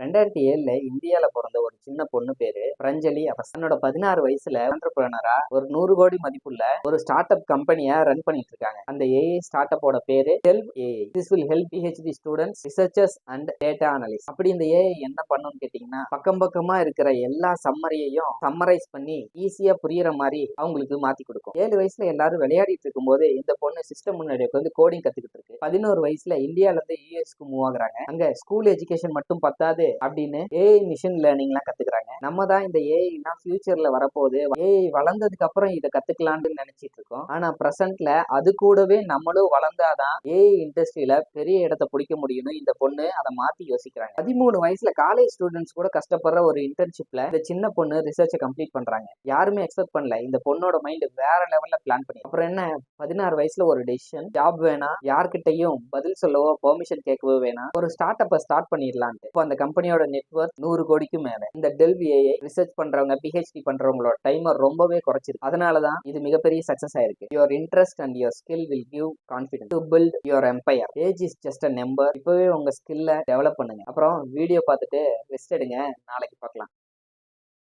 2007 இந்தியால பிறந்த ஒரு சின்ன பொண்ணு பேரு பிரஞ்சலி அவஸ். தன்னோட 16 வயசுல என்டர்பிரனரா ஒரு 100 கோடி மதிப்புள்ள ஒரு ஸ்டார்ட் அப் கம்பெனியை ரன் பண்ணிட்டு இருக்காங்க. அந்த ஏஐ ஸ்டார்ட் அப்போட பேரு help AI. This will help PhD students, researchers and data analyst. அப்படி இந்த ஏஐ என்ன பண்ணும்னு கேட்டீங்கன்னா, பக்கம் பக்கமா இருக்கிற எல்லா சம்மரியையும் சம்மரைஸ் பண்ணி ஈஸியா புரியுற மாதிரி அவங்களுக்கு மாத்தி கொடுக்கும். 7 வயசுல எல்லாரும் விளையாடிட்டு இருக்கும் போது இந்த பொண்ணு சிஸ்டம் முன்னாடி உட்காந்து கோடிங் கத்துக்கிட்டு இருக்கு. 11 வயசுல இந்தியால இருந்து யூஎஸ்க்கு மூவ் ஆகுறாங்க. அங்க ஸ்கூல் எஜுகேஷன் மட்டும் பத்தாது அப்படின்னு ஏஐ மிஷின் லேர்னிங் எல்லாம் கத்துக்கிறாங்க. நம்ம தான் இந்த ஏஐனா ஃபியூச்சர்ல வரப்போகுது, ஏஐ வளர்ந்ததுக்கு அப்புறம் இதை கத்துக்கலாம்னு நினைச்சிட்டு இருக்கோம். ஆனா பிரசன்ட்ல அது கூடவே நம்மளும் வளர்ந்தாதான் ஏஐ இண்டஸ்ட்ரியில பெரிய இடத்தை பிடிக்க முடியும்னு இந்த பொண்ணு அதை மாத்தி யோசிக்கிறாங்க. 13 வயசுல காலேஜ் ஸ்டூடெண்ட்ஸ் கூட கஷ்டப்படுற ஒரு இன்டர்ன்ஷிப்ல இந்த சின்ன பொண்ணு ரிசர்ச்சை கம்ப்ளீட் பண்றாங்க. யாருமே எக்ஸ்பெக்ட் பண்ணல. இந்த பொண்ணோட மைண்ட் வேற லெவல்ல பிளான் பண்ணி அப்புறம் என்ன, 16 வயசுல ஒரு டெசிஷன், ஜாப் வேணாம், யார்கிட்டையும் பதில் சொல்லவோ பெர்மிஷன் கேட்கவோ வேணாம், ஒரு ஸ்டார்ட் அப்ப ஸ்டார்ட் பண்ணிடலான்ட்டு. இப்போ அந்த கம்பெனியோட நெட்வொர்க் 100 கோடிக்கும் மேல. இந்த டெல்வி ஏஐ ரிசர்ச் பண்றவங்க, பிஹெச்டி பண்றவங்களோட டைமர் ரொம்பவே குறைச்சிருக்கு. அதனாலதான் இது மிகப்பெரிய சக்சஸ் ஆயிருக்கு. Your interest and your skill will give confidence to build your empire. Age is just a number. இப்பவே உங்க ஸ்கில்ல டெவலப் பண்ணுங்க. அப்புறம் வீடியோ பார்த்துட்டு ரெஸ்ட் எடுங்க. நாளைக்கு பார்க்கலாம்.